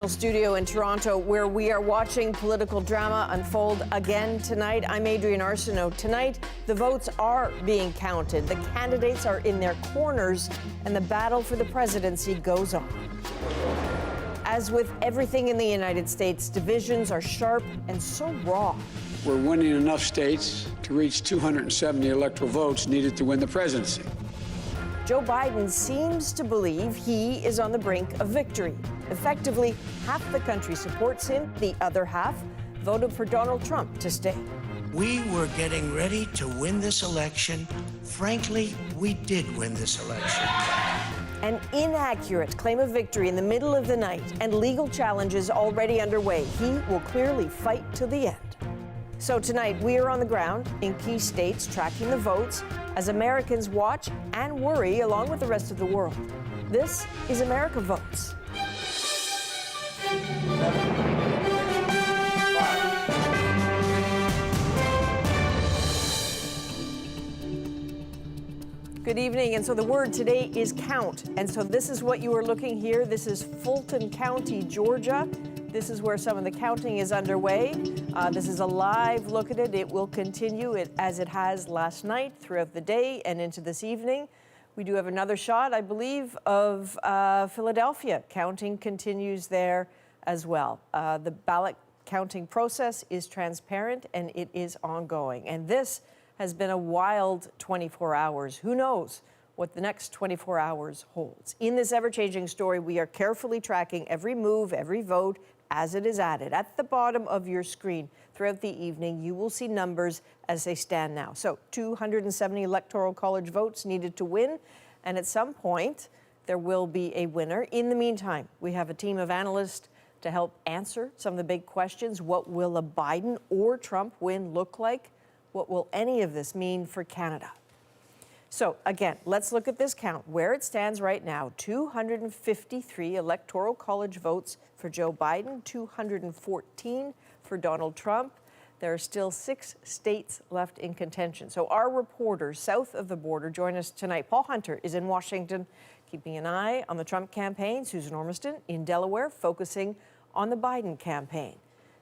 Studio in Toronto, where we are watching political drama unfold again tonight. I'm Adrienne Arsenault. Tonight, the votes are being counted. The candidates are in their corners, and the battle for the presidency goes on. As with everything in the United States, divisions are sharp and so raw. We're winning enough states to reach 270 electoral votes needed to win the presidency. Joe Biden seems to believe he is on the brink of victory. Effectively, half the country supports him, the other half voted for Donald Trump to stay. We were getting ready to win this election. Frankly, we did win this election. An inaccurate claim of victory in the middle of the night and legal challenges already underway. He will clearly fight to the end. So tonight, we are on the ground in key states tracking the votes as Americans watch and worry along with the rest of the world. This is America Votes. Good evening. And so the word today is count. And so this is what you are looking here. This is Fulton County, Georgia. This is where some of the counting is underway. This is a live look at it. It will continue as it has last night throughout the day and into this evening. We do have another shot, I believe, of Philadelphia. Counting continues there as well. The ballot counting process is transparent and it is ongoing. And this has been a wild 24 hours. Who knows what the next 24 hours holds? In this ever-changing story, we are carefully tracking every move, every vote, as it is added. At the bottom of your screen throughout the evening, you will see numbers as they stand now. So 270 electoral college votes needed to win, and at some point, there will be a winner. In the meantime, we have a team of analysts to help answer some of the big questions. What will a Biden or Trump win look like? What will any of this mean for Canada? So again, let's look at this count. Where it stands right now, 253 electoral college votes for Joe Biden, 214 for Donald Trump. There are still 6 states left in contention. So our reporters south of the border join us tonight. Paul Hunter is in Washington, keeping an eye on the Trump campaign. Susan Ormiston in Delaware, focusing on the Biden campaign.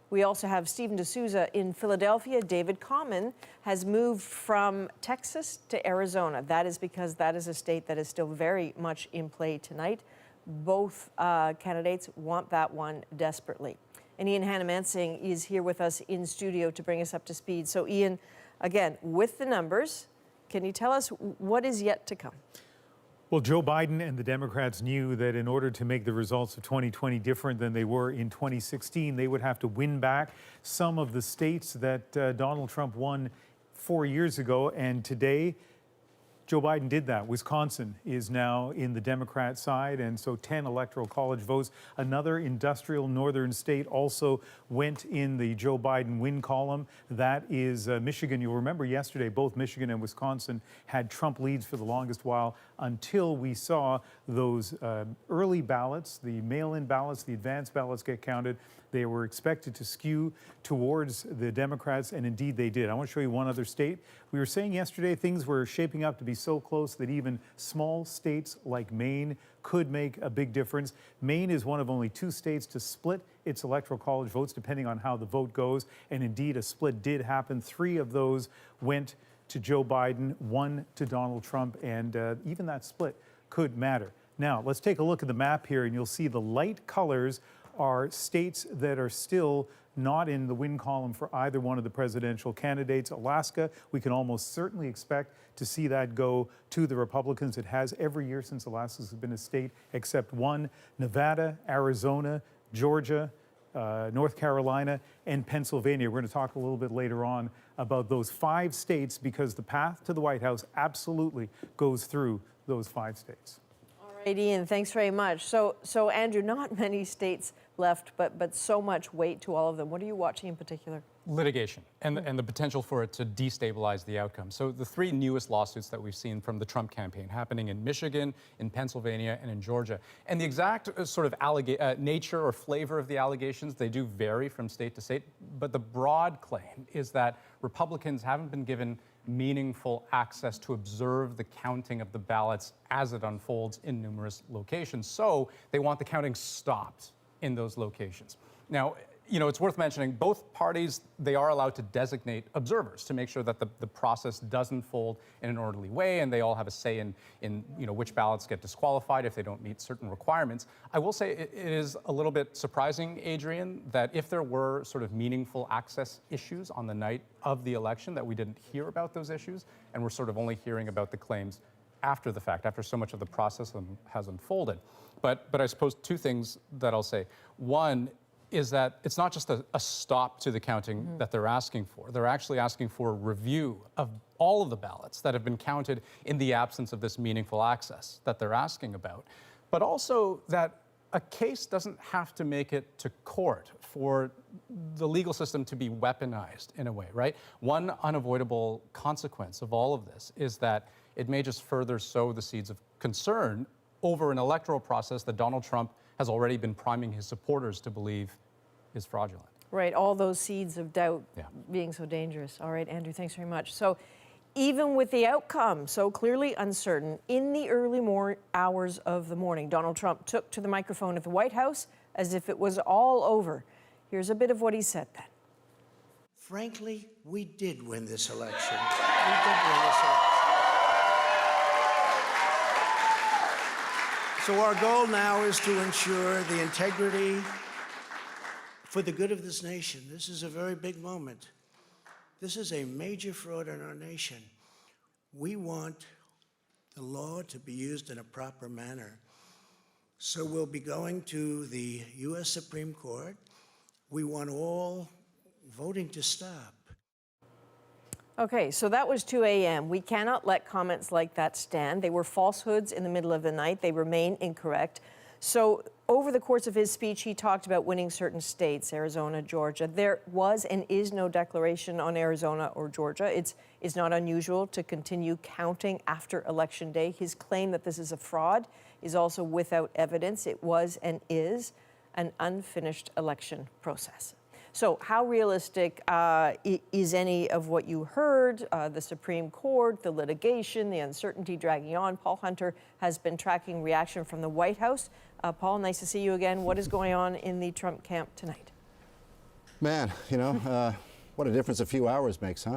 We also have Stephen D'Souza in Philadelphia. David Common has moved from Texas to Arizona. That is because that is a state that is still very much in play tonight. Both candidates want that one desperately. And Ian Hanomansing is here with us in studio to bring us up to speed. So Ian, again, with the numbers, can you tell us what is yet to come? Well, Joe Biden and the Democrats knew that in order to make the results of 2020 different than they were in 2016, they would have to win back some of the states that Donald Trump won 4 years ago. And today, Joe Biden did that. Wisconsin is now in the Democrat side, and so 10 electoral college votes. Another industrial northern state also went in the Joe Biden win column. That is Michigan. You'll remember yesterday, both Michigan and Wisconsin had Trump leads for the longest while until we saw those early ballots, the mail-in ballots, the advance ballots get counted. They were expected to skew towards the Democrats, and indeed they did. I want to show you one other state. We were saying yesterday things were shaping up to be so close that even small states like Maine could make a big difference. Maine is one of only 2 states to split its electoral college votes, depending on how the vote goes. And indeed, a split did happen. 3 of those went to Joe Biden, 1 to Donald Trump, and even that split could matter. Now, let's take a look at the map here, and you'll see the light colors are states that are still not in the win column for either one of the presidential candidates. Alaska, we can almost certainly expect to see that go to the Republicans. It has every year since Alaska's been a state except one. Nevada, Arizona, Georgia, North Carolina, and Pennsylvania. We're going to talk a little bit later on about those 5 states because the path to the White House absolutely goes through those 5 states. All right, Ian, thanks very much. So Andrew, not many states left, but so much weight to all of them. What are you watching in particular? Litigation and the potential for it to destabilize the outcome. So the 3 newest lawsuits that we've seen from the Trump campaign happening in Michigan, in Pennsylvania, and in Georgia. And the exact sort of nature or flavor of the allegations, they do vary from state to state. But the broad claim is that Republicans haven't been given meaningful access to observe the counting of the ballots as it unfolds in numerous locations. So they want the counting stopped in those locations. Now, you know, it's worth mentioning both parties, they are allowed to designate observers to make sure that the process does unfold in an orderly way, and they all have a say in you know, which ballots get disqualified if they don't meet certain requirements. I will say it is a little bit surprising, Adrienne, that if there were sort of meaningful access issues on the night of the election, that we didn't hear about those issues, and we're sort of only hearing about the claims after the fact, after so much of the process has unfolded. But I suppose two things that I'll say. One is that it's not just a stop to the counting that they're asking for. They're actually asking for a review of all of the ballots that have been counted in the absence of this meaningful access that they're asking about. But also that a case doesn't have to make it to court for the legal system to be weaponized in a way, right? One unavoidable consequence of all of this is that it may just further sow the seeds of concern over an electoral process that Donald Trump has already been priming his supporters to believe is fraudulent. Right, all those seeds of doubt being so dangerous. All right, Andrew, thanks very much. So even with the outcome so clearly uncertain, in the early hours of the morning, Donald Trump took to the microphone at the White House as if it was all over. Here's a bit of what he said then. Frankly, we did win this election. We did win this election. So our goal now is to ensure the integrity for the good of this nation. This is a very big moment. This is a major fraud in our nation. We want the law to be used in a proper manner. So we'll be going to the U.S. Supreme Court. We want all voting to stop. Okay, so that was 2 a.m. We cannot let comments like that stand. They were falsehoods in the middle of the night. They remain incorrect. So over the course of his speech, he talked about winning certain states, Arizona, Georgia. There was and is no declaration on Arizona or Georgia. It's not unusual to continue counting after Election Day. His claim that this is a fraud is also without evidence. It was and is an unfinished election process. So how realistic is any of what you heard, the Supreme Court, the litigation, the uncertainty dragging on? Paul Hunter has been tracking reaction from the White House. Paul, nice to see you again. What is going on in the Trump camp tonight? Man, you know, what a difference a few hours makes, huh?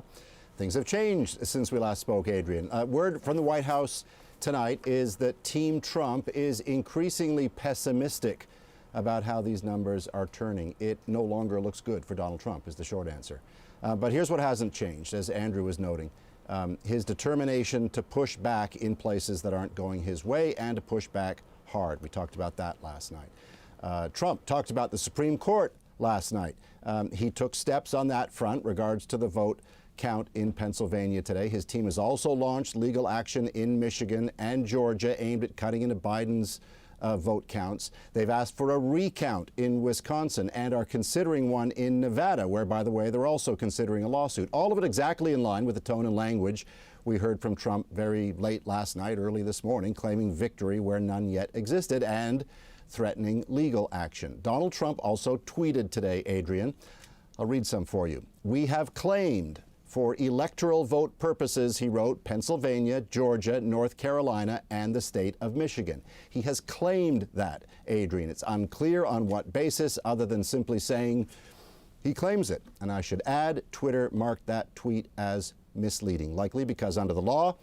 Things have changed since we last spoke, Adrienne. Word from the White House tonight is that Team Trump is increasingly pessimistic about how these numbers are turning. It no longer looks good for Donald Trump, is the short answer. But here's what hasn't changed, as Andrew was noting. His determination to push back in places that aren't going his way and to push back hard. We talked about that last night. Trump talked about the Supreme Court last night. He took steps on that front regards to the vote count in Pennsylvania today. His team has also launched legal action in Michigan and Georgia aimed at cutting into Biden's vote counts. They've asked for a recount in Wisconsin and are considering one in Nevada, where, by the way, they're also considering a lawsuit. All of it exactly in line with the tone and language we heard from Trump very late last night, early this morning, claiming victory where none yet existed and threatening legal action. Donald Trump also tweeted today, Adrienne. I'll read some for you. We have claimed for electoral vote purposes, he wrote, Pennsylvania, Georgia, North Carolina, and the state of Michigan. He has claimed that, Adrienne. It's unclear on what basis other than simply saying he claims it. And I should add, Twitter marked that tweet as misleading, likely because under the law,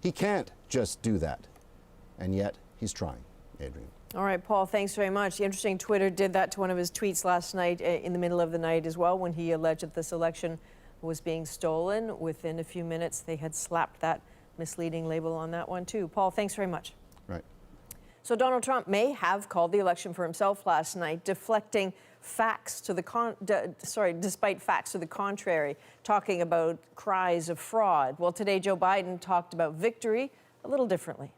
he can't just do that. And yet he's trying, Adrienne. All right, Paul, thanks very much. Interesting, Twitter did that to one of his tweets last night in the middle of the night as well when he alleged that this election was being stolen. Within a few minutes, they had slapped that misleading label on that one too. Paul, thanks very much. Right. So Donald Trump may have called the election for himself last night, deflecting facts to the despite facts to the contrary, talking about cries of fraud. Well, today Joe Biden talked about victory a little differently.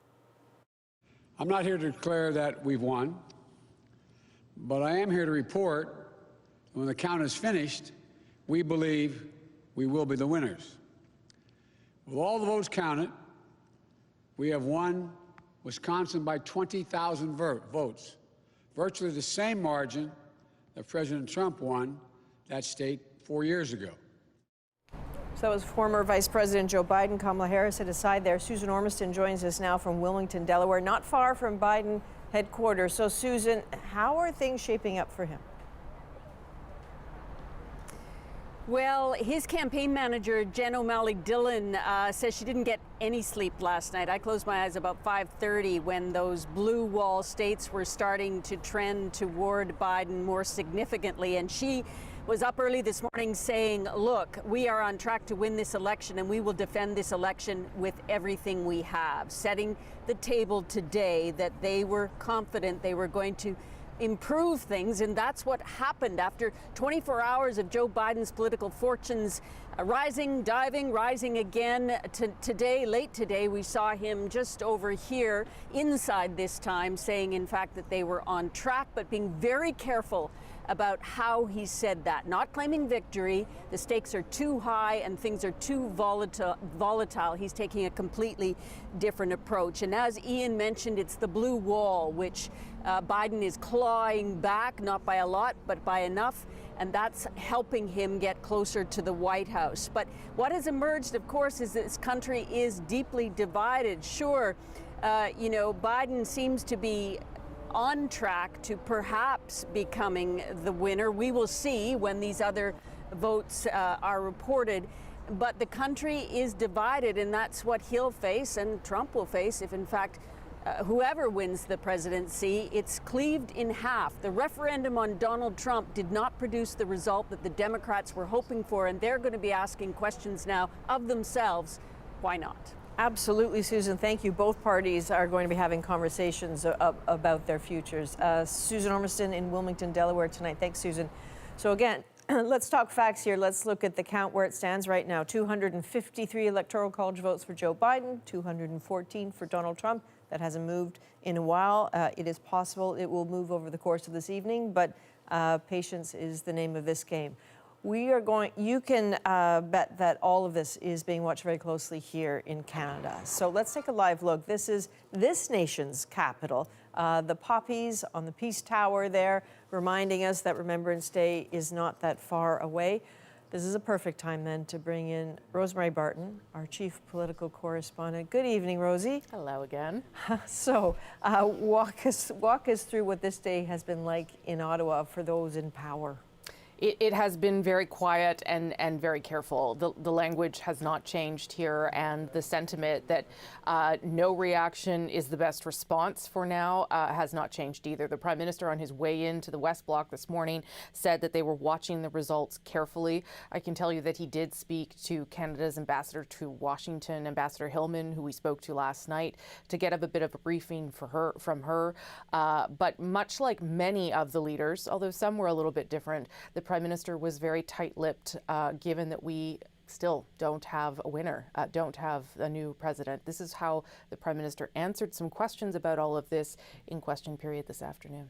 I'm not here to declare that we've won, but I am here to report that when the count is finished, we believe we will be the winners. With all the votes counted, we have won Wisconsin by 20,000 votes, virtually the same margin that President Trump won that state 4 years ago. So that was former Vice President Joe Biden. Kamala Harris at his side there. Susan Ormiston joins us now from Wilmington, Delaware, not far from Biden headquarters. So, Susan, how are things shaping up for him? Well, his campaign manager, Jen O'Malley-Dillon, says she didn't get any sleep last night. I closed my eyes about 5:30 when those blue wall states were starting to trend toward Biden more significantly. And she was up early this morning saying, look, we are on track to win this election and we will defend this election with everything we have. Setting the table today that they were confident they were going to improve things, and that's what happened after 24 hours of Joe Biden's political fortunes rising, diving, rising again. Today, late today, we saw him just over here inside this time saying, in fact, that they were on track, but being very careful about how he said that, not claiming victory. The stakes are too high and things are too volatile. He's taking a completely different approach. And as Ian mentioned, it's the blue wall, which Biden is clawing back, not by a lot, but by enough. And that's helping him get closer to the White House. But what has emerged, of course, is that this country is deeply divided. Sure, Biden seems to be on track to perhaps becoming the winner. We will see when these other votes are reported. But the country is divided, and that's what he'll face and Trump will face if, in fact, whoever wins the presidency. It's cleaved in half. The referendum on Donald Trump did not produce the result that the Democrats were hoping for, and they're going to be asking questions now of themselves. Why not? Absolutely, Susan. Thank you. Both parties are going to be having conversations about their futures. Susan Ormiston in Wilmington, Delaware tonight. Thanks, Susan. So again, let's talk facts here. Let's look at the count where it stands right now. 253 Electoral College votes for Joe Biden, 214 for Donald Trump. That hasn't moved in a while. It is possible it will move over the course of this evening, but patience is the name of this game. You can bet that all of this is being watched very closely here in Canada. So let's take a live look. This is this nation's capital. The poppies on the Peace Tower there, reminding us that Remembrance Day is not that far away. This is a perfect time then to bring in Rosemary Barton, our chief political correspondent. Good evening, Rosie. Hello again. So walk us through what this day has been like in Ottawa for those in power. It has been very quiet and very careful. The language has not changed here, and the sentiment that no reaction is the best response for now has not changed either. The Prime Minister, on his way into the West Block this morning, said that they were watching the results carefully. I can tell you that he did speak to Canada's ambassador to Washington, Ambassador Hillman, who we spoke to last night, to get a bit of a briefing from her. But much like many of the leaders, although some were a little bit different, the Prime Minister was very tight-lipped, given that we still don't have a winner, don't have a new president. This is how the Prime Minister answered some questions about all of this in question period this afternoon.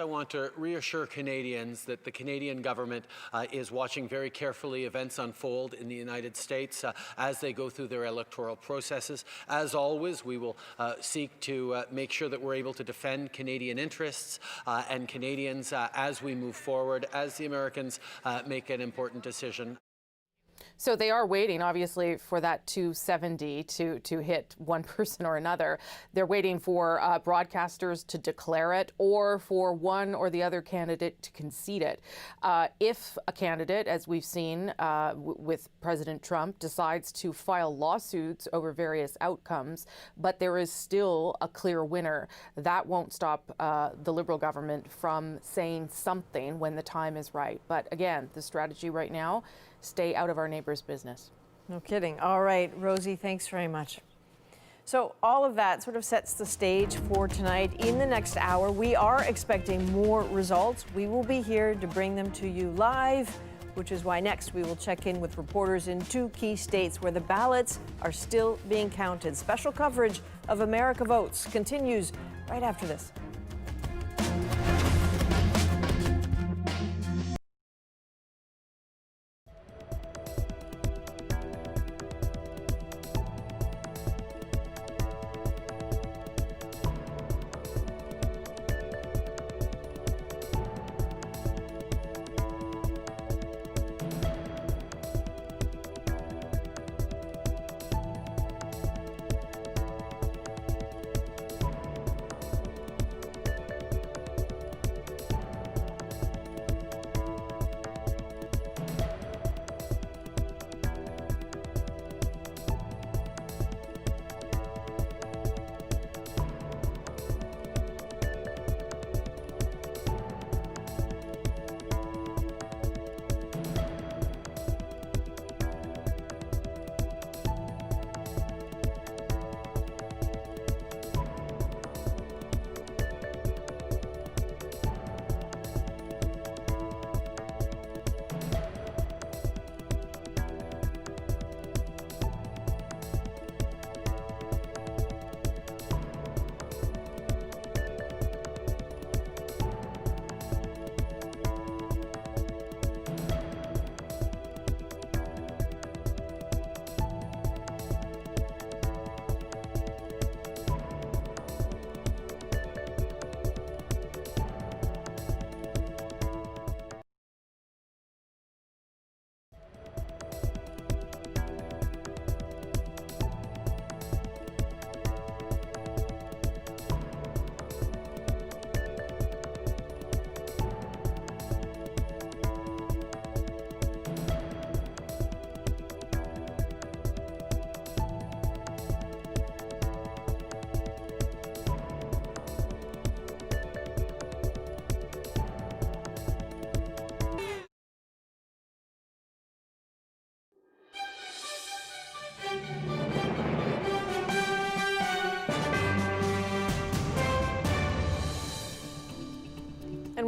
I want to reassure Canadians that the Canadian government is watching very carefully events unfold in the United States as they go through their electoral processes. As always, we will seek to make sure that we're able to defend Canadian interests and Canadians as we move forward, as the Americans make an important decision. So they are waiting, obviously, for that 270 to hit one person or another. They're waiting for broadcasters to declare it or for one or the other candidate to concede it. If a candidate, as we've seen with President Trump, decides to file lawsuits over various outcomes, but there is still a clear winner, that won't stop the Liberal government from saying something when the time is right. But again, the strategy right now, stay out of our neighbor's business. No kidding. All right, Rosie, thanks very much. So all of that sort of sets the stage for tonight. In the next hour, we are expecting more results. We will be here to bring them to you live, which is why next we will check in with reporters in 2 key states where the ballots are still being counted. Special coverage of America Votes continues right after this.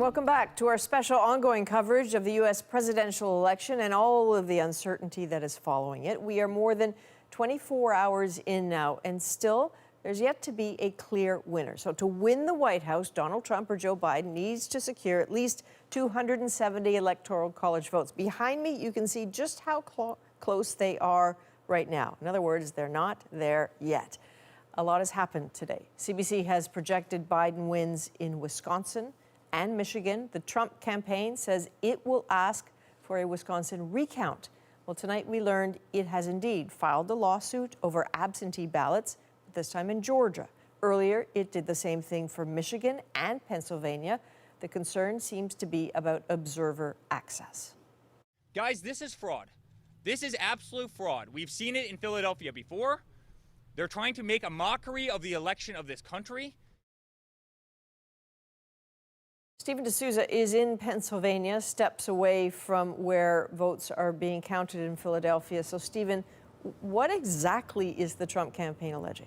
And welcome back to our special ongoing coverage of the U.S. presidential election and all of the uncertainty that is following it. We are more than 24 hours in now, and still there's yet to be a clear winner. So to win the White House, Donald Trump or Joe Biden needs to secure at least 270 Electoral College votes. Behind me, you can see just how close they are right now. In other words, they're not there yet. A lot has happened today. CBC has projected Biden wins in Wisconsin and Michigan. The Trump campaign says it will ask for a Wisconsin recount. Well, tonight we learned it has indeed filed a lawsuit over absentee ballots, this time in Georgia. Earlier, it did the same thing for Michigan and Pennsylvania. The concern seems to be about observer access. Guys, this is fraud. This is absolute fraud. We've seen it in Philadelphia before. They're trying to make a mockery of the election of this country. Stephen D'Souza is in Pennsylvania, steps away from where votes are being counted in Philadelphia. So, Stephen, what exactly is the Trump campaign alleging?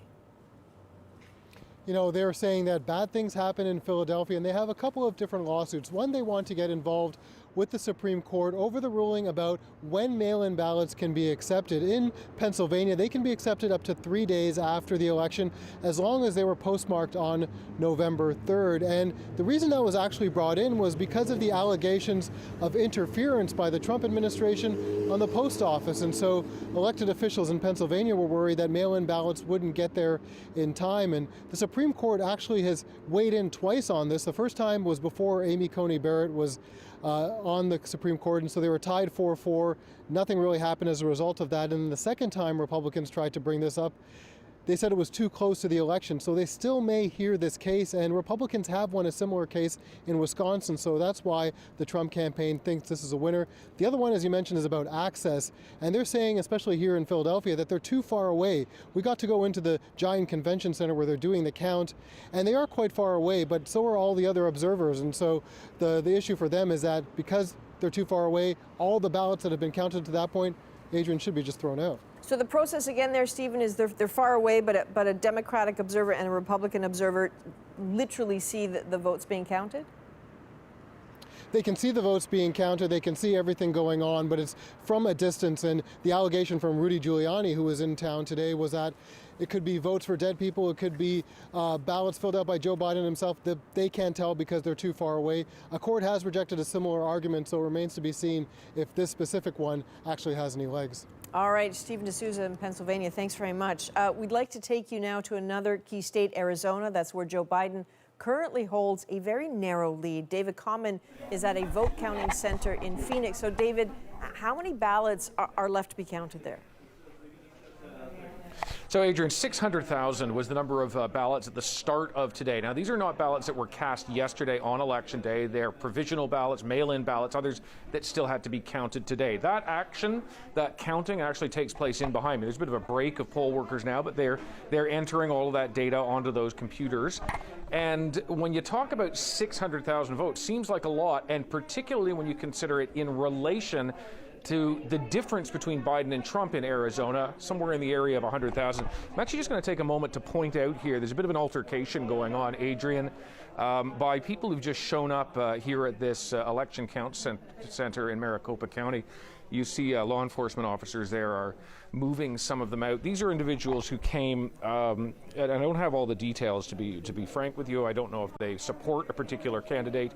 You know, they're saying that bad things happen in Philadelphia, and they have a couple of different lawsuits. One, they want to get involved with the Supreme Court over the ruling about when mail-in ballots can be accepted. In Pennsylvania, they can be accepted up to 3 days after the election, as long as they were postmarked on November 3rd. And the reason that was actually brought in was because of the allegations of interference by the Trump administration on the post office. And so elected officials in Pennsylvania were worried that mail-in ballots wouldn't get there in time. And the Supreme Court actually has weighed in twice on this. The first time was before Amy Coney Barrett was on the Supreme Court, and so they were tied 4-4. Nothing really happened as a result of that. And the second time Republicans tried to bring this up, they said it was too close to the election. So they still may hear this case, and Republicans have won a similar case in Wisconsin, so that's why the Trump campaign thinks this is a winner. The other one, as you mentioned, is about access, and they're saying, especially here in Philadelphia, that they're too far away. We got to go into the giant convention center where they're doing the count, and they are quite far away, but so are all the other observers. And so the issue for them is that because they're too far away, all the ballots that have been counted to that point, Adrienne, should be just thrown out. So the process again there, Stephen, is they're far away, but a Democratic observer and a Republican observer literally see the votes being counted? They can see the votes being counted, they can see everything going on, but it's from a distance. And the allegation from Rudy Giuliani, who was in town today, was that it could be votes for dead people, it could be ballots filled out by Joe Biden himself that they can't tell because they're too far away. A court has rejected a similar argument, so it remains to be seen if this specific one actually has any legs. All right, Stephen D'Souza in Pennsylvania, thanks very much. We'd like to take you now to another key state, Arizona. That's where Joe Biden currently holds a very narrow lead. David Common is at a vote counting center in Phoenix. So, David, how many ballots are left to be counted there? So, Adrienne, 600,000 was the number of ballots at the start of today. Now, these are not ballots that were cast yesterday on Election Day. They're provisional ballots, mail-in ballots, others that still had to be counted today. That counting actually takes place in behind me. There's a bit of a break of poll workers now, but they're entering all of that data onto those computers. And when you talk about 600,000 votes, seems like a lot, and particularly when you consider it in relation to the difference between Biden and Trump in Arizona, somewhere in the area of 100,000. I'm actually just going to take a moment to point out here, there's a bit of an altercation going on, Adrienne, by people who've just shown up here at this election count center in Maricopa County. You see law enforcement officers there are moving some of them out. These are individuals who came, and I don't have all the details to be frank with you. I don't know if they support a particular candidate,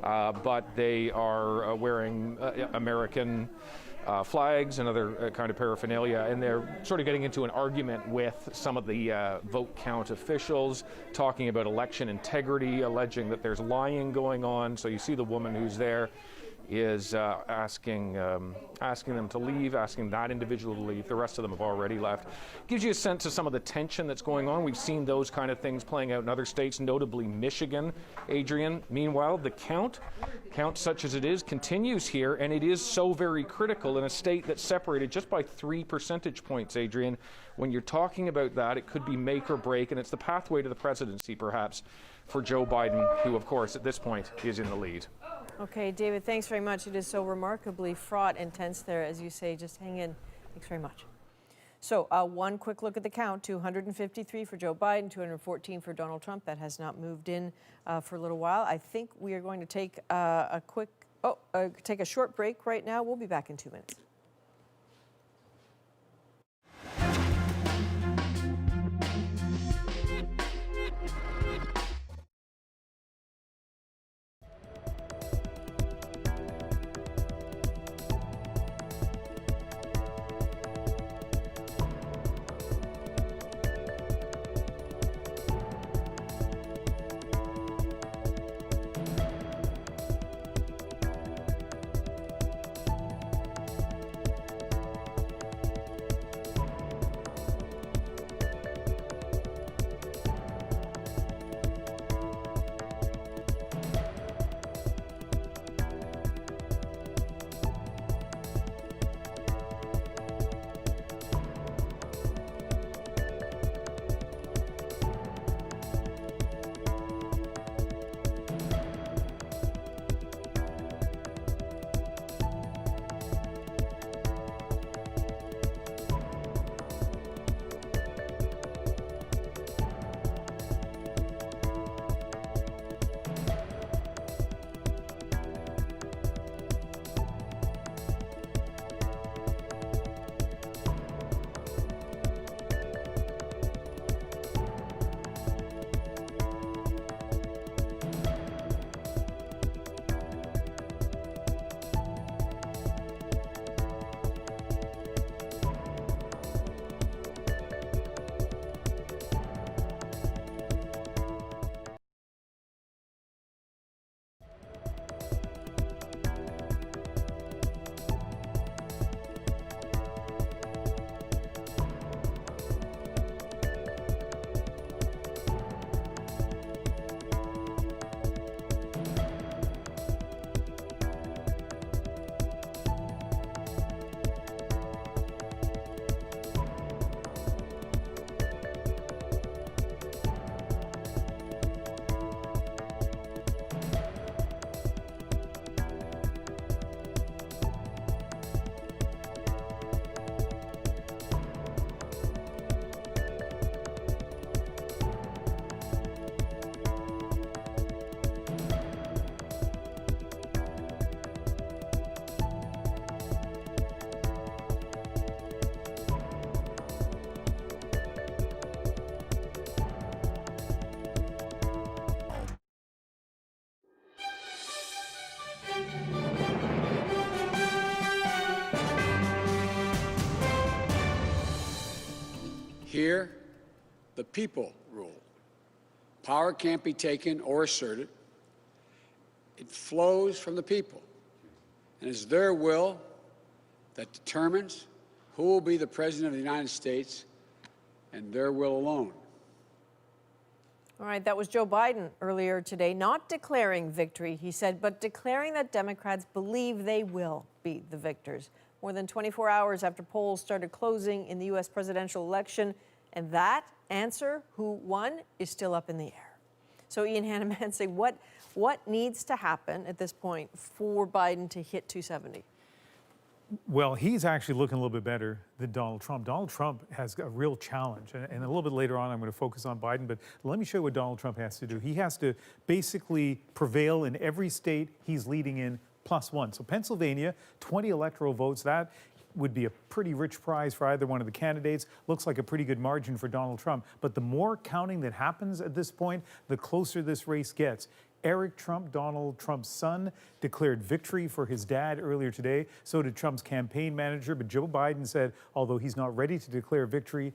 but they are wearing American flags and other kind of paraphernalia, and they're sort of getting into an argument with some of the vote count officials, talking about election integrity, alleging that there's lying going on. So you see the woman who's there is asking them to leave, asking that individual to leave. The rest of them have already left. Gives you a sense of some of the tension that's going on. We've seen those kind of things playing out in other states, notably Michigan, Adrienne. Meanwhile, the count such as it is, continues here, and it is so very critical in a state that's separated just by 3 percentage points, Adrienne. When you're talking about that, it could be make or break, and it's the pathway to the presidency, perhaps, for Joe Biden, who, of course, at this point is in the lead. Okay, David, thanks very much. It is so remarkably fraught and tense there, as you say. Just hang in. Thanks very much. So one quick look at the count, 253 for Joe Biden, 214 for Donald Trump. That has not moved in for a little while. I think we are going to take take a short break right now. We'll be back in 2 minutes. Here, the people rule. Power can't be taken or asserted. It flows from the people, and it's their will that determines who will be the President of the United States, and their will alone. All right, that was Joe Biden earlier today, not declaring victory, he said, but declaring that Democrats believe they will be the victors. More than 24 hours after polls started closing in the U.S. presidential election, and that answer, who won, is still up in the air. So Ian Hanomansing, what needs to happen at this point for Biden to hit 270? Well, he's actually looking a little bit better than Donald Trump. Donald Trump has a real challenge, and a little bit later on I'm going to focus on Biden, but let me show you what Donald Trump has to do. He has to basically prevail in every state he's leading in +1. So Pennsylvania, 20 electoral votes, that would be a pretty rich prize for either one of the candidates. Looks like a pretty good margin for Donald Trump. But the more counting that happens at this point, the closer this race gets. Eric Trump, Donald Trump's son, declared victory for his dad earlier today. So did Trump's campaign manager. But Joe Biden said, although he's not ready to declare victory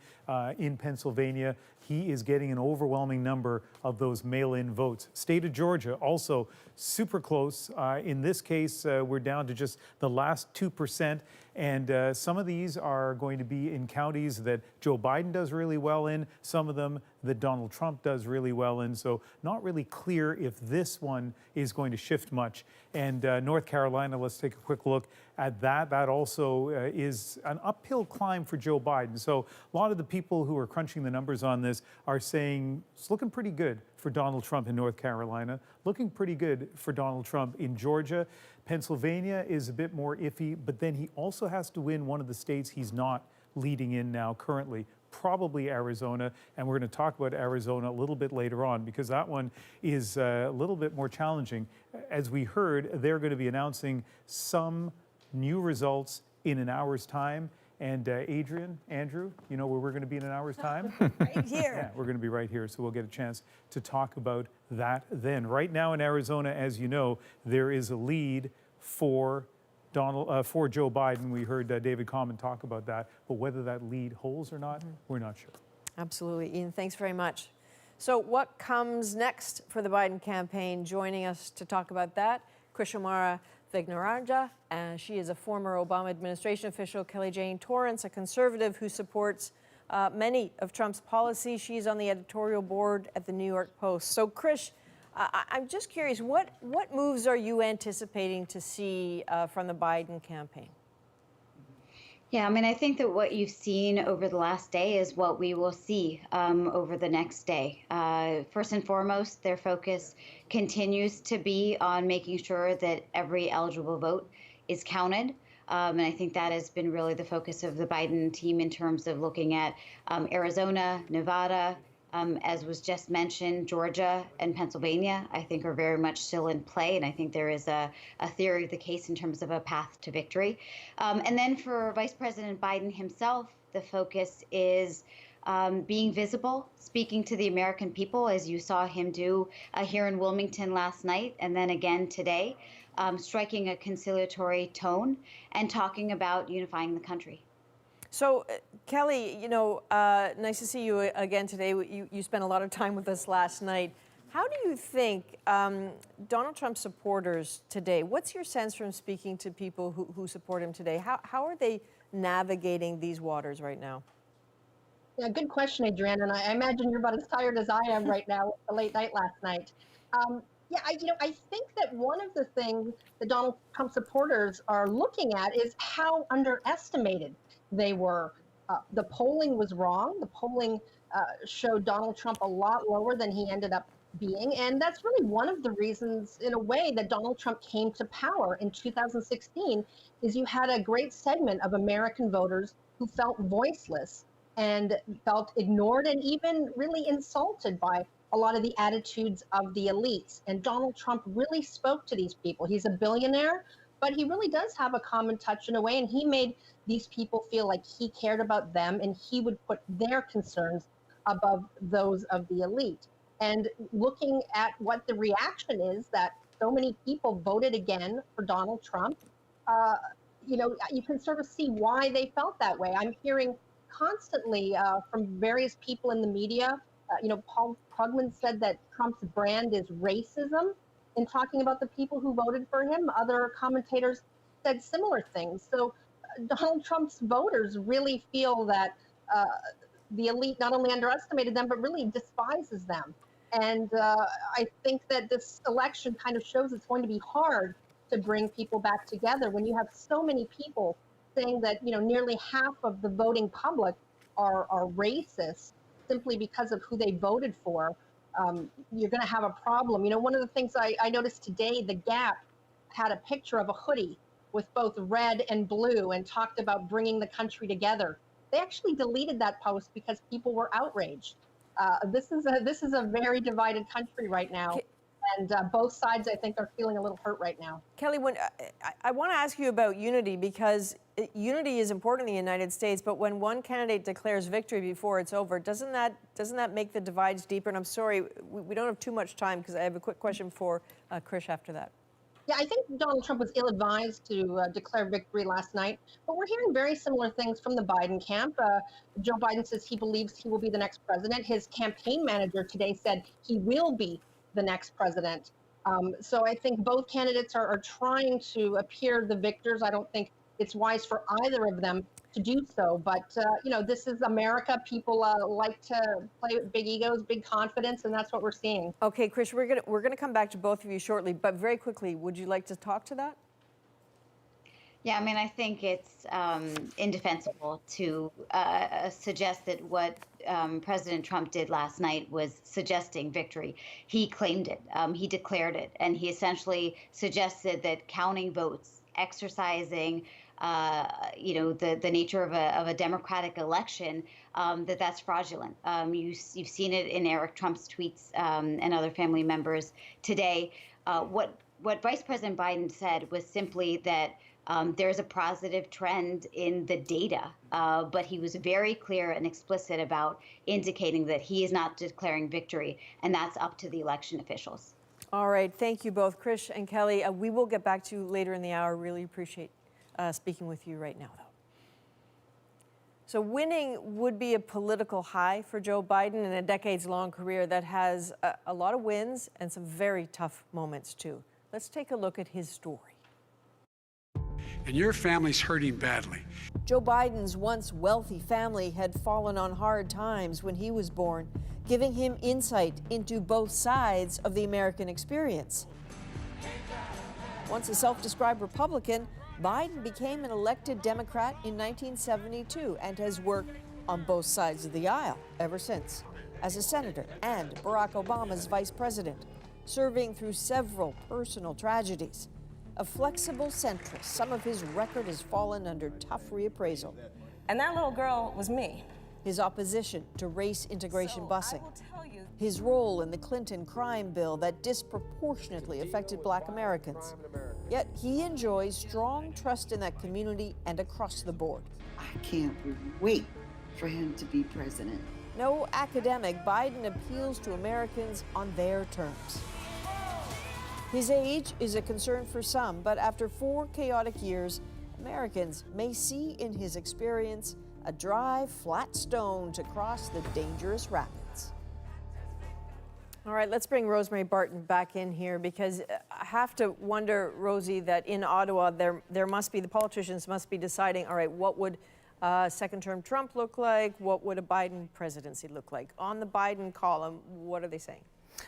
in Pennsylvania, he is getting an overwhelming number of those mail-in votes. State of Georgia, also super close. In this case, we're down to just the last 2%. And some of these are going to be in counties that Joe Biden does really well in, some of them that Donald Trump does really well in. So not really clear if this one is going to shift much. And North Carolina, let's take a quick look at that. That also is an uphill climb for Joe Biden. So a lot of the people who are crunching the numbers on this are saying it's looking pretty good for Donald Trump in North Carolina, looking pretty good for Donald Trump in Georgia. Pennsylvania is a bit more iffy, but then he also has to win one of the states he's not leading in now currently. Probably Arizona, and we're going to talk about Arizona a little bit later on because that one is a little bit more challenging. As we heard, they're going to be announcing some new results in an hour's time. And Adrienne, Andrew, you know where we're going to be in an hour's time? Right here. Yeah, we're going to be right here, so we'll get a chance to talk about that then. Right now in Arizona, as you know, there is a lead for Joe Biden. We heard David Common talk about that, but whether that lead holds or not, we're not sure. Absolutely. Ian, thanks very much. So what comes next for the Biden campaign? Joining us to talk about that, Krishamara Vignaranja, and she is a former Obama administration official. Kelly Jane Torrance, a conservative who supports many of Trump's policies. She's on the editorial board at the New York Post. So, Krish, I'm just curious, what moves are you anticipating to see from the Biden campaign? Yeah, I mean, I think that what you've seen over the last day is what we will see over the next day. First and foremost, their focus continues to be on making sure that every eligible vote is counted. And I think that has been really the focus of the Biden team in terms of looking at Arizona, Nevada, as was just mentioned, Georgia and Pennsylvania, I think are very much still in play. And I think there is a theory of the case in terms of a path to victory. And then for Vice President Biden himself, the focus is being visible, speaking to the American people, as you saw him do here in Wilmington last night, and then again today, striking a conciliatory tone and talking about unifying the country. So, Kelly, you know, nice to see you again today. You spent a lot of time with us last night. How do you think Donald Trump supporters today, what's your sense from speaking to people who support him today? How are they navigating these waters right now? Yeah, good question, Adrienne. And I imagine you're about as tired as I am right now with the late night last night. Yeah, I think that one of the things that Donald Trump supporters are looking at is how underestimated they were. The polling was wrong. The polling showed Donald Trump a lot lower than he ended up being. And that's really one of the reasons, in a way, that Donald Trump came to power in 2016, is you had a great segment of American voters who felt voiceless and felt ignored and even really insulted by a lot of the attitudes of the elites. And Donald Trump really spoke to these people. He's a billionaire, but he really does have a common touch in a way, and he made these people feel like he cared about them and he would put their concerns above those of the elite. And looking at what the reaction is that so many people voted again for Donald Trump, you can sort of see why they felt that way. I'm hearing constantly from various people in the media, Paul Krugman said that Trump's brand is racism in talking about the people who voted for him. Other commentators said similar things. So Donald Trump's voters really feel that the elite not only underestimated them, but really despises them. And I think that this election kind of shows it's going to be hard to bring people back together when you have so many people saying that, nearly half of the voting public are racist simply because of who they voted for. You're going to have a problem. One of the things I noticed today, The Gap had a picture of a hoodie with both red and blue and talked about bringing the country together. They actually deleted that post because people were outraged. This is a very divided country right now. And both sides, I think, are feeling a little hurt right now. Kelly, I want to ask you about unity, because unity is important in the United States, but when one candidate declares victory before it's over, doesn't that make the divides deeper? And I'm sorry, we don't have too much time because I have a quick question for Krish after that. Yeah, I think Donald Trump was ill-advised to declare victory last night, but we're hearing very similar things from the Biden camp. Joe Biden says he believes he will be the next president. His campaign manager today said he will be the next president. So I think both candidates are trying to appear the victors. I don't think it's wise for either of them to do so. But, this is America. People like to play with big egos, big confidence, and that's what we're seeing. Okay, Krish, we're gonna come back to both of you shortly, but very quickly, would you like to talk to that? Yeah, I mean, I think it's indefensible to suggest that what President Trump did last night was suggesting victory. He claimed it. He declared it. And he essentially suggested that counting votes, exercising the nature of a democratic election, that's fraudulent. You've seen it in Eric Trump's tweets and other family members today. What Vice President Biden said was simply that there's a positive trend in the data, but he was very clear and explicit about indicating that he is not declaring victory, and that's up to the election officials. All right, thank you both, Krish and Kelly. We will get back to you later in the hour. Really appreciate speaking with you right now, though. So winning would be a political high for Joe Biden in a decades-long career that has a lot of wins and some very tough moments, too. Let's take a look at his story. And your family's hurting badly. Joe Biden's once wealthy family had fallen on hard times when he was born, giving him insight into both sides of the American experience. Once a self-described Republican, Biden became an elected Democrat in 1972 and has worked on both sides of the aisle ever since, as a senator and Barack Obama's vice president, serving through several personal tragedies. A flexible centrist, some of his record has fallen under tough reappraisal. And that little girl was me. His opposition to race integration busing. His role in the Clinton crime bill that disproportionately affected Black Americans. Yet he enjoys strong trust in that community and across the board. I can't wait for him to be president. No academic, Biden appeals to Americans on their terms. His age is a concern for some, but after 4 chaotic years, Americans may see in his experience a dry, flat stone to cross the dangerous rapids. All right, let's bring Rosemary Barton back in here, because I have to wonder, Rosie, that in Ottawa, there must be, the politicians must be deciding, all right, what would second-term Trump look like? What would a Biden presidency look like? On the Biden column, what are they saying?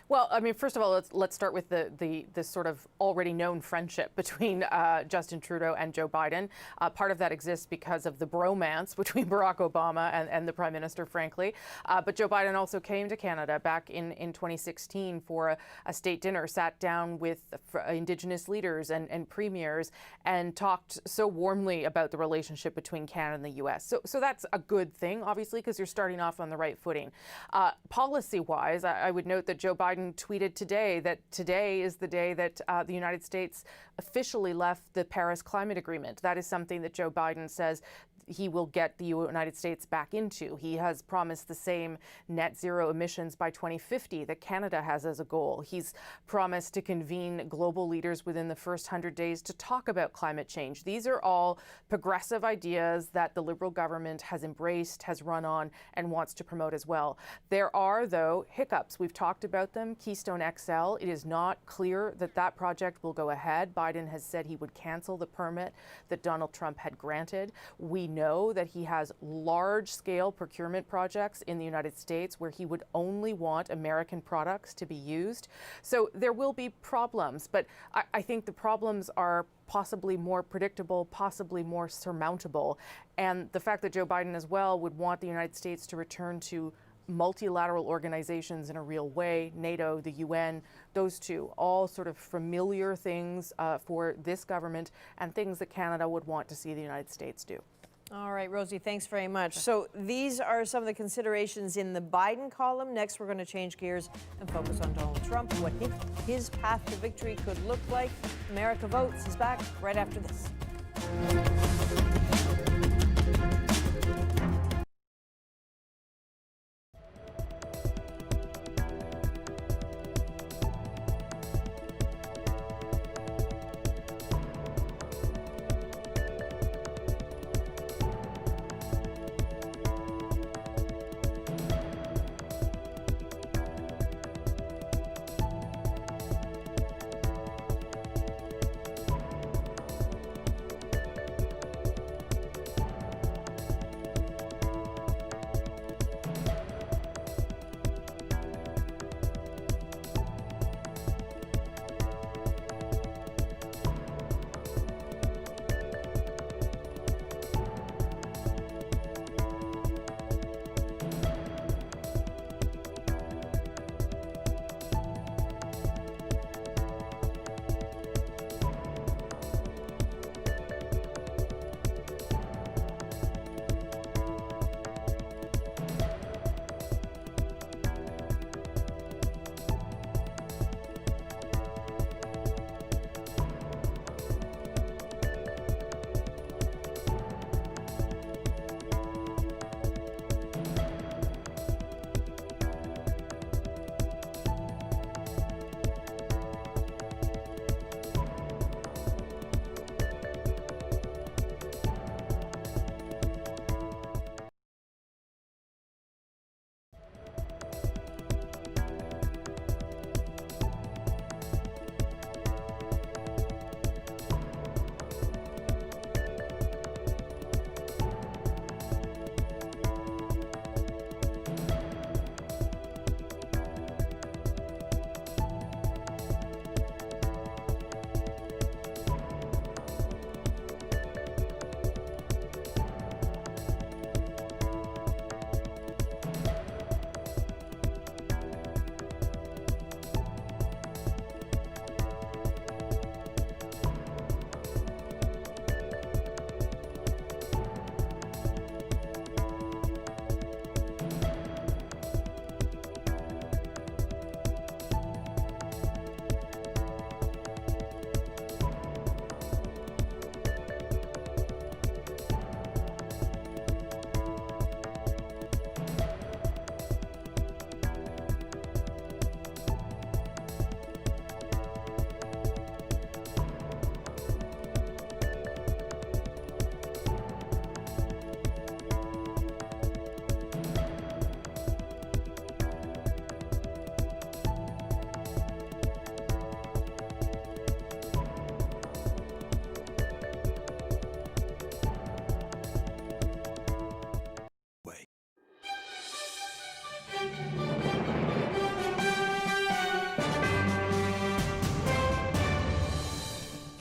Well, I mean, first of all, let's start with the sort of already known friendship between Justin Trudeau and Joe Biden. Part of that exists because of the bromance between Barack Obama and the Prime Minister, frankly. But Joe Biden also came to Canada back in 2016 for a state dinner, sat down with Indigenous leaders and premiers, and talked so warmly about the relationship between Canada and the U.S. So that's a good thing, obviously, because you're starting off on the right footing. Policy-wise, I would note that Joe Biden tweeted today that today is the day that the United States officially left the Paris Climate Agreement. That is something that Joe Biden says he will get the United States back into. He has promised the same net zero emissions by 2050 that Canada has as a goal. He's promised to convene global leaders within the first 100 days to talk about climate change. These are all progressive ideas that the Liberal government has embraced, has run on, and wants to promote as well. There are, though, hiccups. We've talked about them. Keystone XL, it is not clear that that project will go ahead. Biden has said he would cancel the permit that Donald Trump had granted. We know that he has large-scale procurement projects in the United States where he would only want American products to be used. So there will be problems, but I think the problems are possibly more predictable, possibly more surmountable. And the fact that Joe Biden as well would want the United States to return to multilateral organizations in a real way, NATO, the UN, those two, all sort of familiar things for this government and things that Canada would want to see the United States do. All right, Rosie, thanks very much. So these are some of the considerations in the Biden column. Next, we're going to change gears and focus on Donald Trump, what his path to victory could look like. America Votes is back right after this.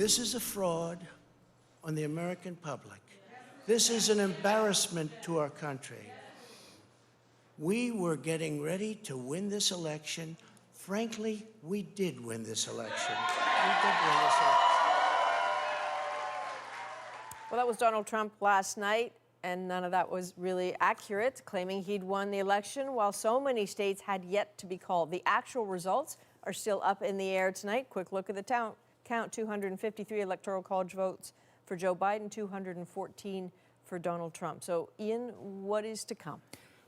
This is a fraud on the American public. This is an embarrassment to our country. We were getting ready to win this election. Frankly, we did win this election. We did win this election. Well, that was Donald Trump last night, and none of that was really accurate, claiming he'd won the election while so many states had yet to be called. The actual results are still up in the air tonight. Quick look at the count: 253 Electoral College votes for Joe Biden, 214 for Donald Trump. So, Ian, what is to come?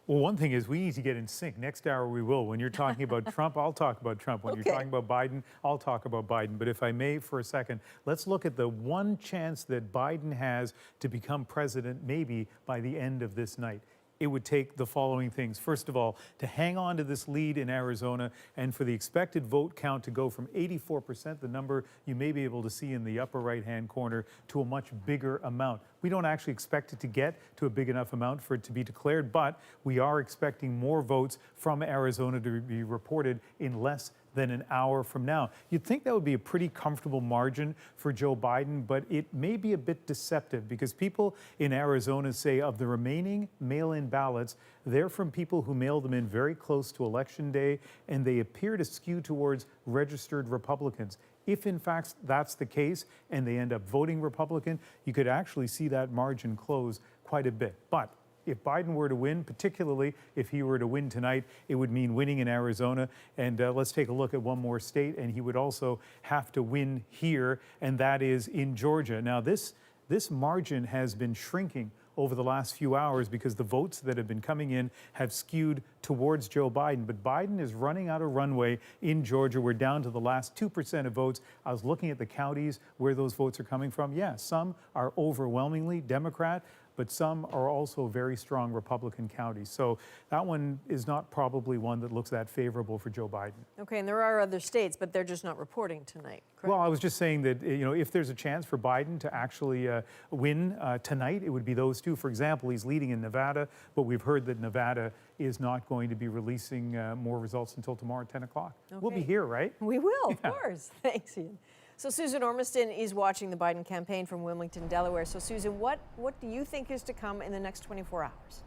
Well, one thing is we need to get in sync. Next hour we will. When you're talking about Trump, I'll talk about Trump. When you're talking about Biden, I'll talk about Biden. But if I may for a second, let's look at the one chance that Biden has to become president maybe by the end of this night. It would take the following things. First of all, to hang on to this lead in Arizona and for the expected vote count to go from 84%, the number you may be able to see in the upper right-hand corner, to a much bigger amount. We don't actually expect it to get to a big enough amount for it to be declared, but we are expecting more votes from Arizona to be reported in less than an hour from now. You'd think that would be a pretty comfortable margin for Joe Biden, but it may be a bit deceptive because people in Arizona say of the remaining mail-in ballots, they're from people who mailed them in very close to Election Day, and they appear to skew towards registered Republicans. If in fact that's the case and they end up voting Republican, you could actually see that margin close quite a bit. But if Biden were to win, particularly if he were to win tonight, it would mean winning in Arizona. And let's take a look at one more state, and he would also have to win here, and that is in Georgia. Now, this margin has been shrinking over the last few hours because the votes that have been coming in have skewed towards Joe Biden. But Biden is running out of runway in Georgia. We're down to the last 2% of votes. I was looking at the counties where those votes are coming from. Yeah, some are overwhelmingly Democrat, but some are also very strong Republican counties. So that one is not probably one that looks that favorable for Joe Biden. Okay, and there are other states, but they're just not reporting tonight, correct? Well, I was just saying that, if there's a chance for Biden to actually win tonight, it would be those two. For example, he's leading in Nevada, but we've heard that Nevada is not going to be releasing more results until tomorrow at 10 o'clock. Okay. We'll be here, right? We will, of course. Thanks, Ian. So Susan Ormiston is watching the Biden campaign from Wilmington, Delaware. So Susan, what do you think is to come in the next 24 hours?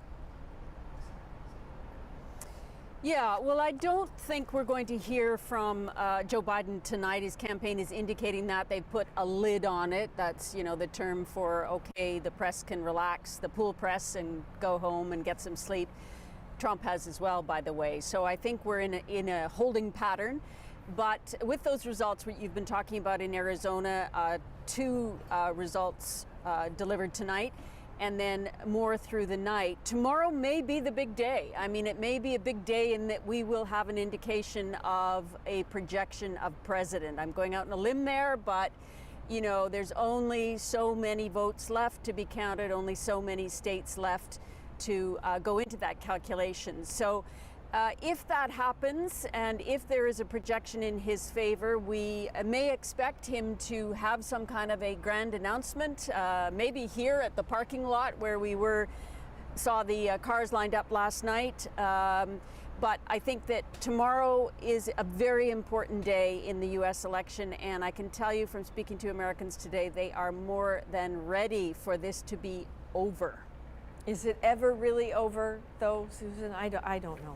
Yeah, well, I don't think we're going to hear from Joe Biden tonight. His campaign is indicating that they've put a lid on it. That's, the term for, okay, the press can relax, the pool press, and go home and get some sleep. Trump has as well, by the way. So I think we're in a holding pattern. But with those results you've been talking about in Arizona, two results delivered tonight, and then more through the night. Tomorrow may be the big day. I mean, it may be a big day in that we will have an indication of a projection of president. I'm going out on a limb there, but there's only so many votes left to be counted, only so many states left to go into that calculation. So if that happens, and if there is a projection in his favor, we may expect him to have some kind of a grand announcement, maybe here at the parking lot where we saw the cars lined up last night. But I think that tomorrow is a very important day in the U.S. election, and I can tell you from speaking to Americans today, they are more than ready for this to be over. Is it ever really over, though, Susan? I don't know.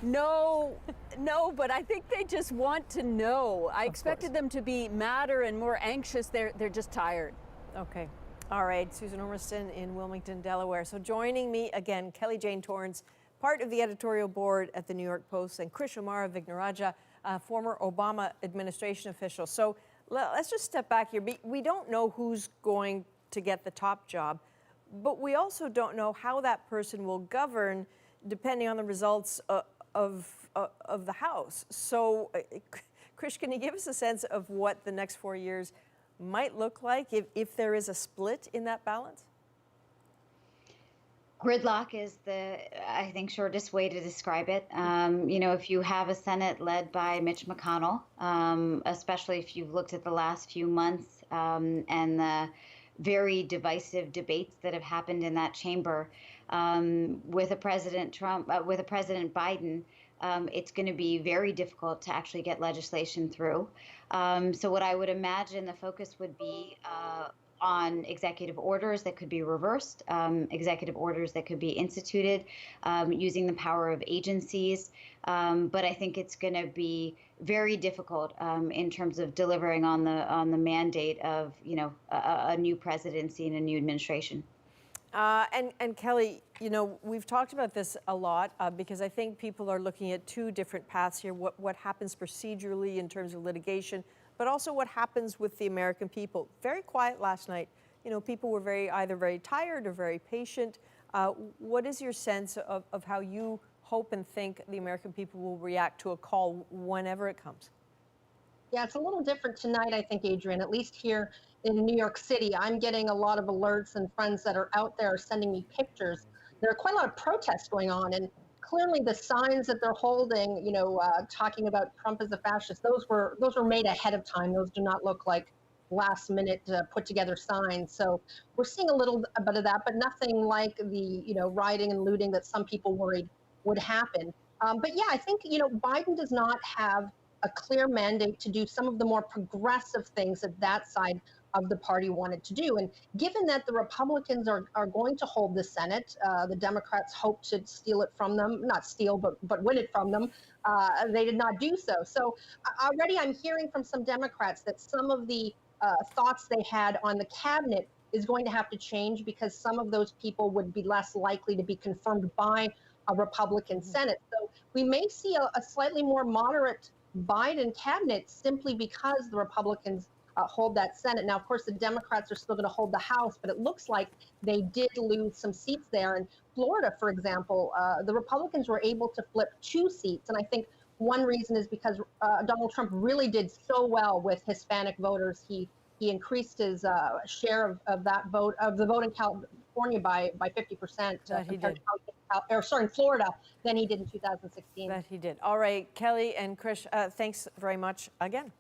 No, but I think they just want to know. I expected them to be madder and more anxious. They're just tired. Okay. All right. Susan Ormiston in Wilmington, Delaware. So joining me again, Kelly Jane Torrance, part of the editorial board at the New York Post, and Krishomara Vignarajah, former Obama administration official. So let's just step back here. We don't know who's going to get the top job, but we also don't know how that person will govern depending on the results of the House. So, Krish, can you give us a sense of what the next 4 years might look like if there is a split in that balance? Gridlock is the, I think, shortest way to describe it. If you have a Senate led by Mitch McConnell, especially if you've looked at the last few months and the very divisive debates that have happened in that chamber, with a President Biden it's going to be very difficult to actually get legislation through. So what I would imagine the focus would be on executive orders that could be reversed, executive orders that could be instituted, using the power of agencies. But I think it's going to be very difficult in terms of delivering on the mandate of, you know, a new presidency and a new administration. And Kelly, you know, we've talked about this a lot because I think people are looking at two different paths here, what happens procedurally in terms of litigation, but also what happens with the American people. Very quiet last night. You know, people were either very tired or very patient. What is your sense of how you hope and think the American people will react to a call whenever it comes? Yeah, it's a little different tonight, I think, Adrienne, at least here in New York City. I'm getting a lot of alerts, and friends that are out there sending me pictures. There are quite a lot of protests going on, and clearly the signs that they're holding, you know, talking about Trump as a fascist, those were made ahead of time. Those do not look like last minute put together signs. So we're seeing a little bit of that, but nothing like the, you know, rioting and looting that some people worried would happen. But yeah, I think, you know, Biden does not have a clear mandate to do some of the more progressive things that side of the party wanted to do. And given that the Republicans are going to hold the Senate, the Democrats hope to steal it from them, not steal, but win it from them. They did not do so. So already I'm hearing from some Democrats that some of the thoughts they had on the cabinet is going to have to change because some of those people would be less likely to be confirmed by a Republican Senate. So we may see a slightly more moderate Biden cabinet simply because the Republicans hold that Senate. Now, of course, the Democrats are still going to hold the House, but it looks like they did lose some seats there. In Florida, for example, the Republicans were able to flip 2 seats. And I think one reason is because Donald Trump really did so well with Hispanic voters. He increased his share of that vote, of the vote in California by 50%. He did. In Florida, than he did in 2016. That he did. All right, Kelly and Krish, thanks very much again.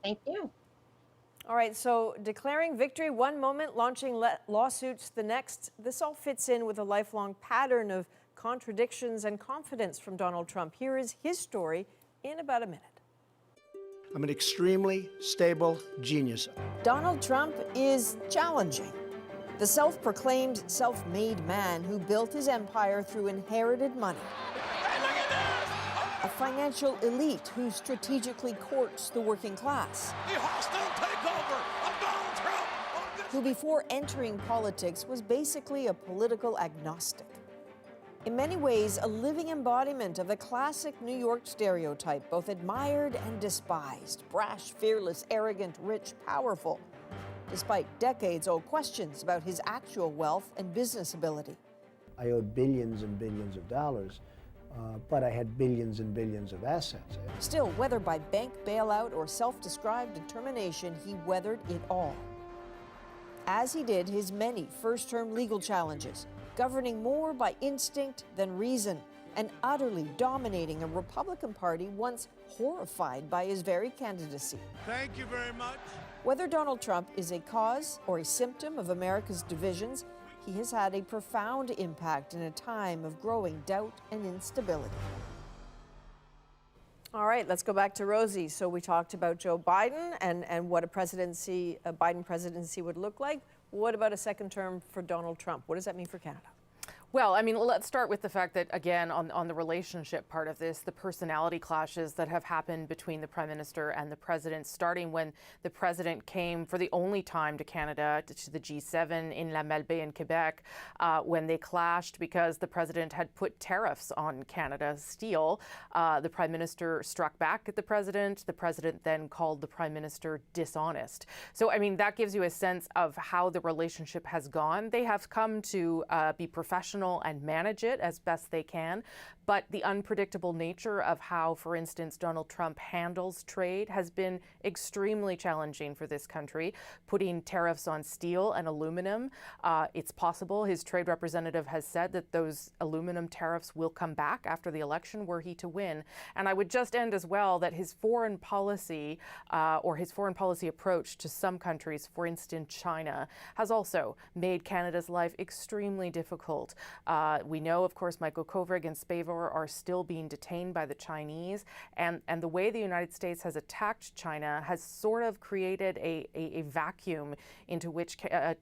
Thank you. All right, so declaring victory one moment, launching lawsuits the next. This all fits in with a lifelong pattern of contradictions and confidence from Donald Trump. Here is his story in about a minute. I'm an extremely stable genius. Donald Trump is challenging. The self-proclaimed self-made man who built his empire through inherited money. Hey, look at this! A financial elite who strategically courts the working class. The hostile takeover of Donald Trump! Who before entering politics was basically a political agnostic. In many ways, a living embodiment of the classic New York stereotype, both admired and despised. Brash, fearless, arrogant, rich, powerful. Despite decades-old questions about his actual wealth and business ability. I owed billions and billions of dollars, but I had billions and billions of assets. Still, whether by bank bailout or self-described determination, he weathered it all. As he did his many first-term legal challenges, governing more by instinct than reason, and utterly dominating a Republican Party once horrified by his very candidacy. Thank you very much. Whether Donald Trump is a cause or a symptom of America's divisions, he has had a profound impact in a time of growing doubt and instability. All right, let's go back to Rosie. So we talked about Joe Biden and what a Biden presidency would look like. What about a second term for Donald Trump? What does that mean for Canada? Well, I mean, let's start with the fact that, again, on the relationship part of this, the personality clashes that have happened between the Prime Minister and the President, starting when the President came for the only time to Canada, to the G7 in La Malbaie in Quebec, when they clashed because the President had put tariffs on Canada's steel. The Prime Minister struck back at the President. The President then called the Prime Minister dishonest. So, I mean, that gives you a sense of how the relationship has gone. They have come to be professional and manage it as best they can. But the unpredictable nature of how, for instance, Donald Trump handles trade has been extremely challenging for this country, putting tariffs on steel and aluminum. It's possible, his trade representative has said, that those aluminum tariffs will come back after the election were he to win. And I would just end as well that his foreign policy or his foreign policy approach to some countries, for instance, China, has also made Canada's life extremely difficult. We know, of course, Michael Kovrig and Spavor are still being detained by the Chinese. And the way the United States has attacked China has sort of created a vacuum into which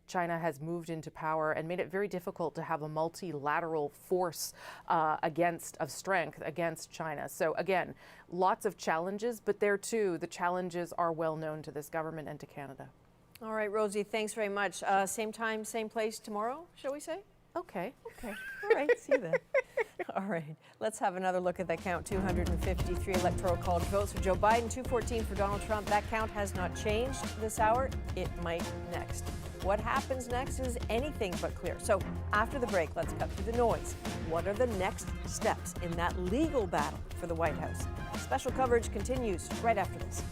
China has moved into power and made it very difficult to have a multilateral force of strength against China. So again, lots of challenges, but there too, the challenges are well known to this government and to Canada. All right, Rosie, thanks very much. Same time, same place tomorrow, shall we say? Okay. All right, see you then. All right, let's have another look at that count. 253 electoral college votes for Joe Biden, 214 for Donald Trump. That count has not changed this hour. It might next. What happens next is anything but clear. So after the break, let's cut through the noise. What are the next steps in that legal battle for the White House? Special coverage continues right after this.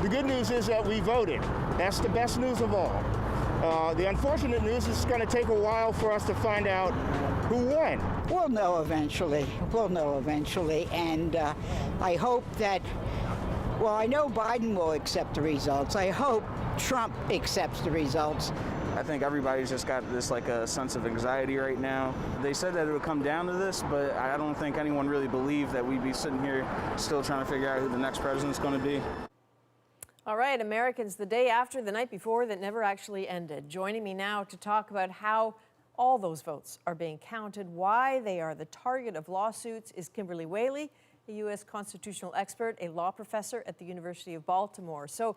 The good news is that we voted. That's the best news of all. The unfortunate news is it's going to take a while for us to find out who won. We'll know eventually. We'll know eventually. And I hope that, well, I know Biden will accept the results. I hope Trump accepts the results. I think everybody's just got this like a sense of anxiety right now. They said that it would come down to this, but I don't think anyone really believed that we'd be sitting here still trying to figure out who the next president's going to be. All right, Americans, the day after, the night before, that never actually ended. Joining me now to talk about how all those votes are being counted, why they are the target of lawsuits, is Kimberly Whaley, a U.S. constitutional expert, a law professor at the University of Baltimore. So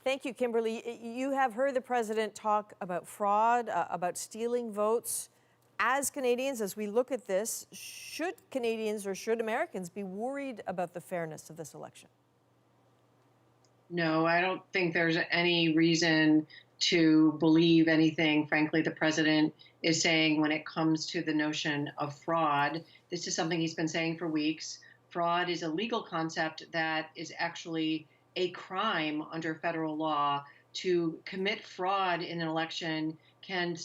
thank you, Kimberly. You have heard the president talk about fraud, about stealing votes. As Canadians, as we look at this, should Canadians or should Americans be worried about the fairness of this election? No, I don't think there's any reason to believe anything, frankly, the president is saying when it comes to the notion of fraud. This is something he's been saying for weeks. Fraud is a legal concept that is actually a crime under federal law. To commit fraud in an election can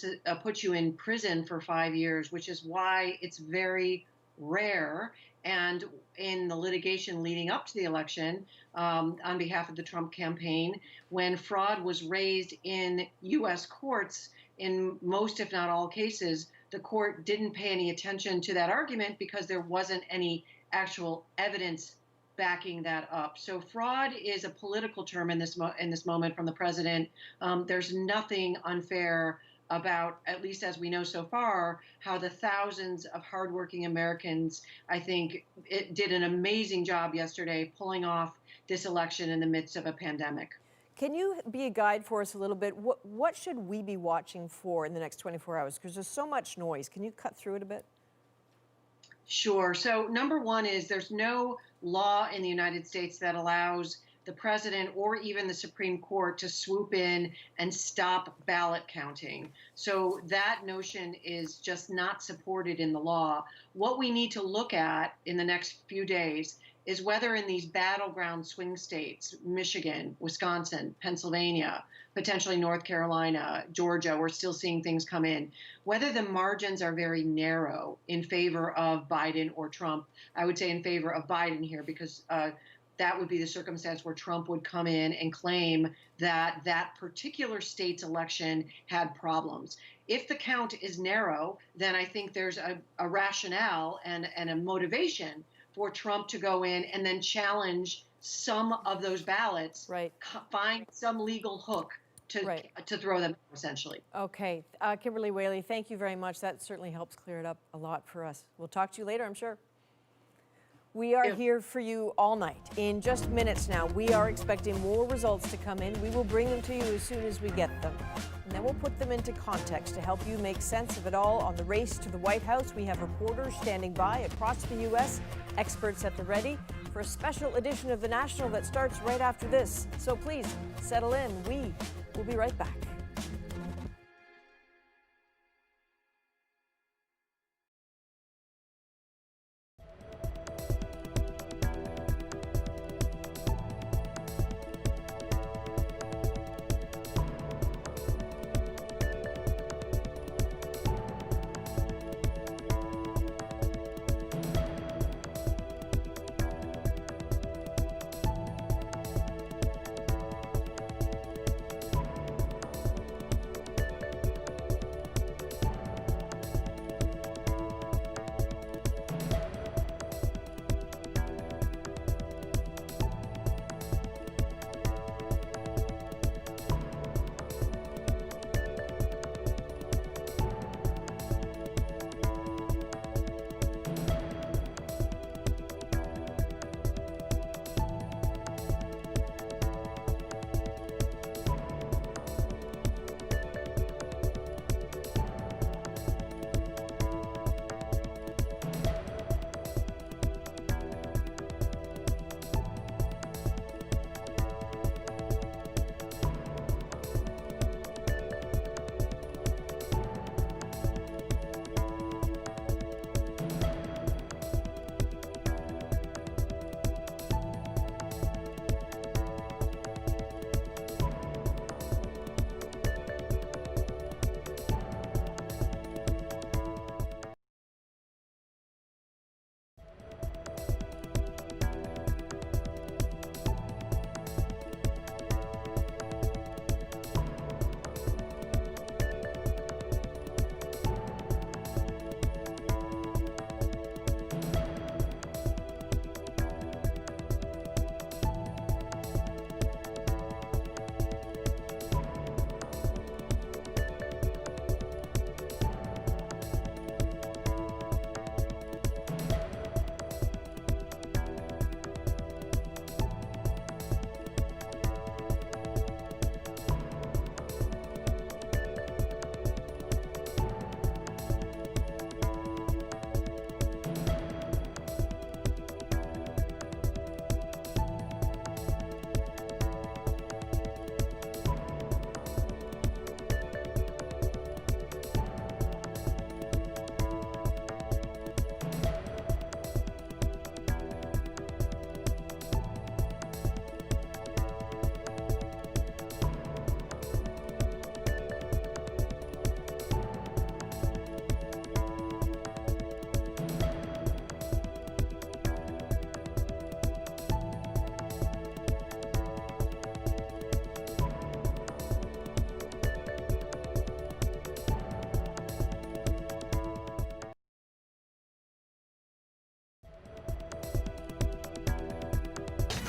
put you in prison for 5 years, which is why it's very rare. And in the litigation leading up to the election, on behalf of the Trump campaign, when fraud was raised in U.S. courts, in most, if not all cases, the court didn't pay any attention to that argument because there wasn't any actual evidence backing that up. So fraud is a political term in this moment from the president. There's nothing unfair about, at least as we know so far, how the thousands of hardworking Americans, I think, did an amazing job yesterday pulling off this election in the midst of a pandemic. Can you be a guide for us a little bit? What should we be watching for in the next 24 hours? Because there's so much noise. Can you cut through it a bit? Sure. So number one is there's no law in the United States that allows the president or even the Supreme Court to swoop in and stop ballot counting. So that notion is just not supported in the law. What we need to look at in the next few days is whether in these battleground swing states, Michigan, Wisconsin, Pennsylvania, potentially North Carolina, Georgia, we're still seeing things come in, whether the margins are very narrow in favor of Biden or Trump. I would say in favor of Biden here because that would be the circumstance where Trump would come in and claim that that particular state's election had problems. If the count is narrow, then I think there's a rationale and a motivation for Trump to go in and then challenge some of those ballots, right? Find some legal hook to throw them, essentially. Okay. Kimberly Whaley, thank you very much. That certainly helps clear it up a lot for us. We'll talk to you later, I'm sure. We are here for you all night. In just minutes now, we are expecting more results to come in. We will bring them to you as soon as we get them. And then we'll put them into context to help you make sense of it all. On the race to the White House, we have reporters standing by across the U.S., experts at the ready for a special edition of The National that starts right after this. So please, settle in. We will be right back.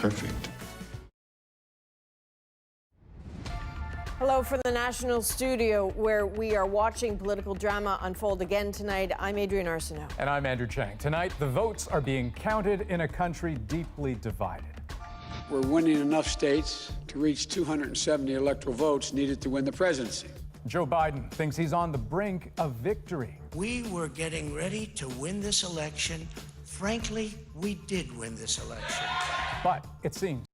perfect. Hello from the National Studio, where we are watching political drama unfold again tonight. I'm Adrienne Arsenault. And I'm Andrew Chang. Tonight, the votes are being counted in a country deeply divided. We're winning enough states to reach 270 electoral votes needed to win the presidency. Joe Biden thinks he's on the brink of victory. We were getting ready to win this election. Frankly, we did win this election. But it seems